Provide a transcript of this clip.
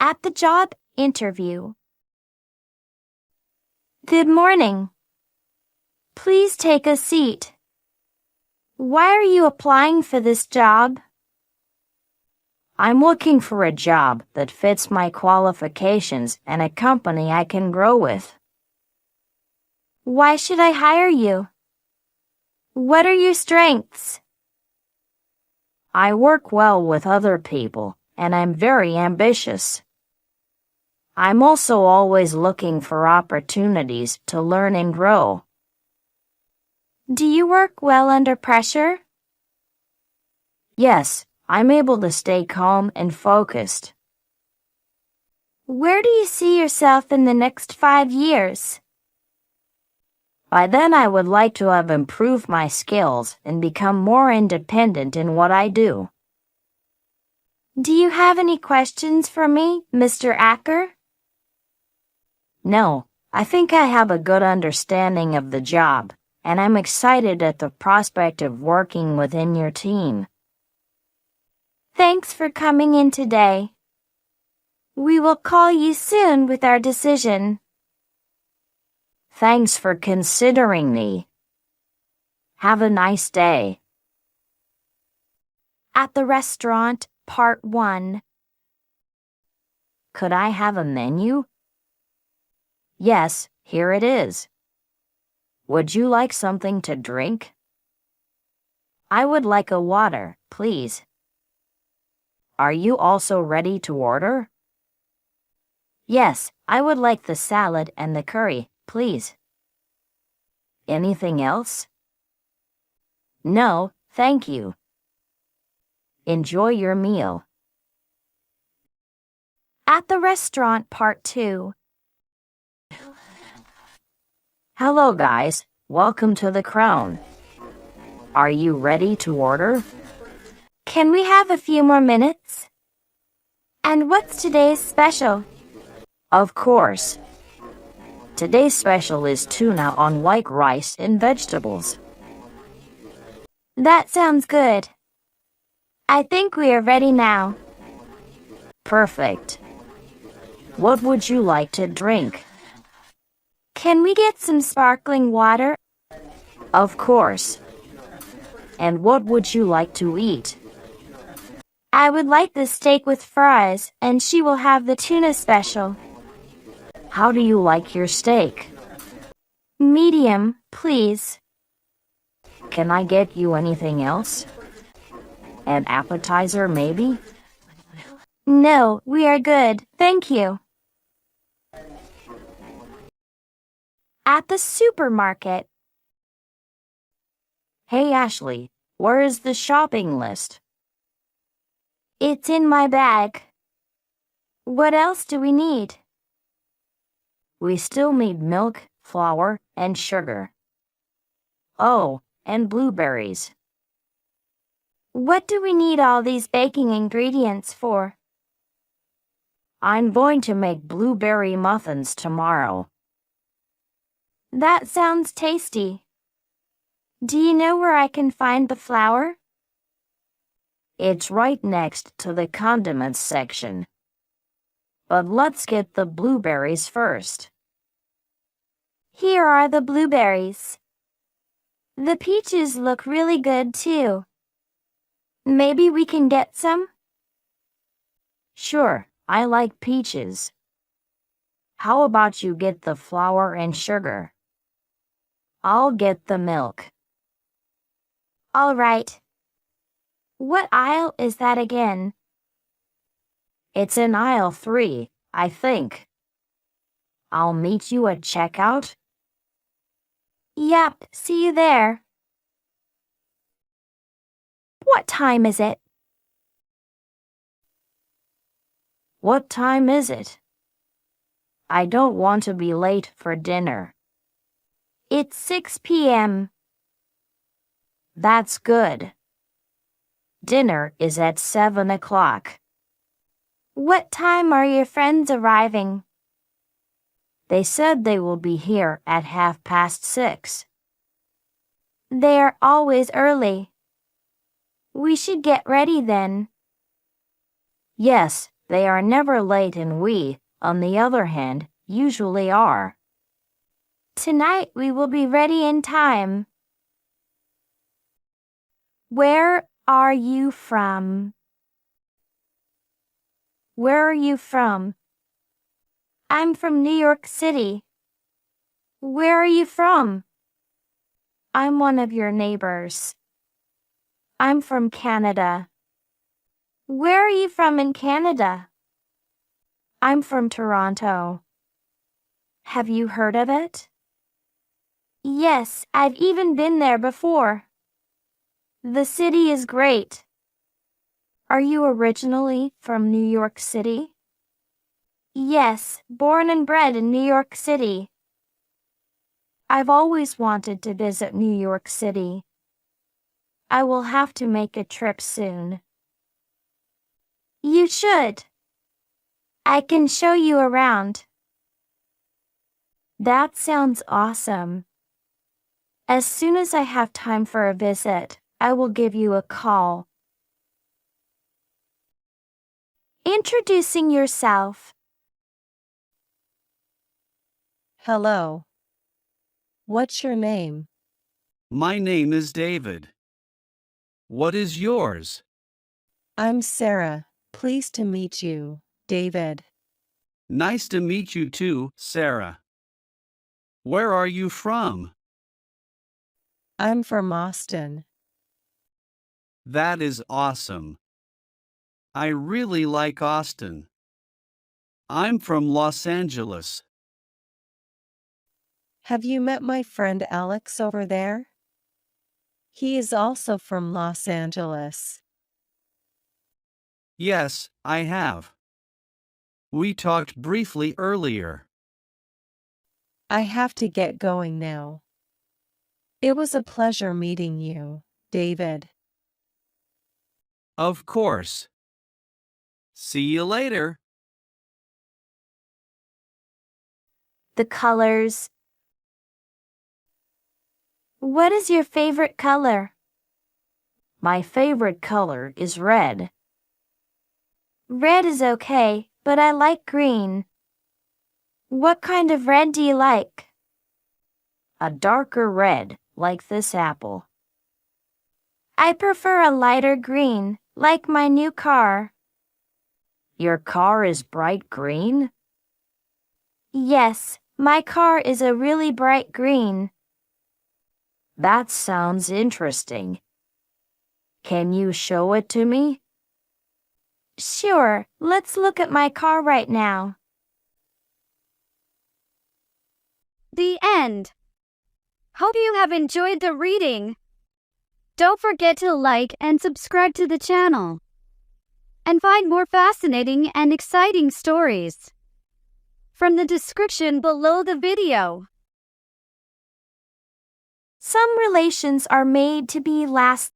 At the job interview. Good morning. Please take a seat. Why are you applying for this job? I'm looking for a job that fits my qualifications and a company I can grow with. Why should I hire you? What are your strengths? I work well with other people, and I'm very ambitious. I'm also always looking for opportunities to learn and grow. Do you work well under pressure? Yes, I'm able to stay calm and focused. Where do you see yourself in the next 5 years? By then I would like to have improved my skills and become more independent in what I do. Do you have any questions for me, Mr. Acker? No, I think I have a good understanding of the job, and I'm excited at the prospect of working within your team. Thanks for coming in today. We will call you soon with our decision. Thanks for considering me. Have a nice day. At the restaurant, Part 1. Could I have a menu? Yes, here it is. Would you like something to drink? I would like a water, please. Are you also ready to order? Yes, I would like the salad and the curry, please. Anything else? No, thank you. Enjoy your meal. At the restaurant, Part 2. Hello guys, welcome to the Crown. Are you ready to order? Can we have a few more minutes? And what's today's special? Of course. Today's special is tuna on white rice and vegetables. That sounds good. I think we are ready now. Perfect. What would you like to drink? Can we get some sparkling water? Of course. And what would you like to eat? I would like the steak with fries, and she will have the tuna special. How do you like your steak? Medium, please. Can I get you anything else? An appetizer, maybe? No, we are good, thank you. At the supermarket. Hey Ashley, where is the shopping list? It's in my bag. What else do we need? We still need milk, flour, and sugar. Oh, and blueberries. What do we need all these baking ingredients for? I'm going to make blueberry muffins tomorrow. That sounds tasty. Do you know where I can find the flour? It's right next to the condiments section. But let's get the blueberries first. Here are the blueberries. The peaches look really good too. Maybe we can get some? Sure, I like peaches. How about you get the flour and sugar? I'll get the milk. All right. What aisle is that again? It's in aisle 3, I think. I'll meet you at checkout. Yep, see you there. What time is it? What time is it? I don't want to be late for dinner. It's 6 p.m. That's good. Dinner is at 7 o'clock. What time are your friends arriving? They said they will be here at 6:30. They are always early. We should get ready then. Yes, They are never late and we, on the other hand, usually are. Tonight we will be ready in time. Where are you from? Where are you from? I'm from New York City. Where are you from? I'm one of your neighbors. I'm from Canada. Where are you from in Canada? I'm from Toronto. Have you heard of it? Yes, I've even been there before. The city is great. Are you originally from New York City? Yes, born and bred in New York City. I've always wanted to visit New York City. I will have to make a trip soon. You should. I can show you around. That sounds awesome. As soon as I have time for a visit, I will give you a call. Introducing yourself. Hello. What's your name? My name is David. What is yours? I'm Sarah. Pleased to meet you, David. Nice to meet you too, Sarah. Where are you from? I'm from Austin. That is awesome. I really like Austin. I'm from Los Angeles. Have you met my friend Alex over there? He is also from Los Angeles. Yes, I have. We talked briefly earlier. I have to get going now. It was a pleasure meeting you, David. Of course. See you later. The colors. What is your favorite color? My favorite color is red. Red is okay, but I like green. What kind of red do you like? A darker red, like this apple. I prefer a lighter green, like my new car. Your car is bright green? Yes, my car is a really bright green. That sounds interesting. Can you show it to me? Sure, let's look at my car right now. The end. Hope you have enjoyed the reading. Don't forget to like and subscribe to the channel. And find more fascinating and exciting stories from the description below the video. Some relations are made to be last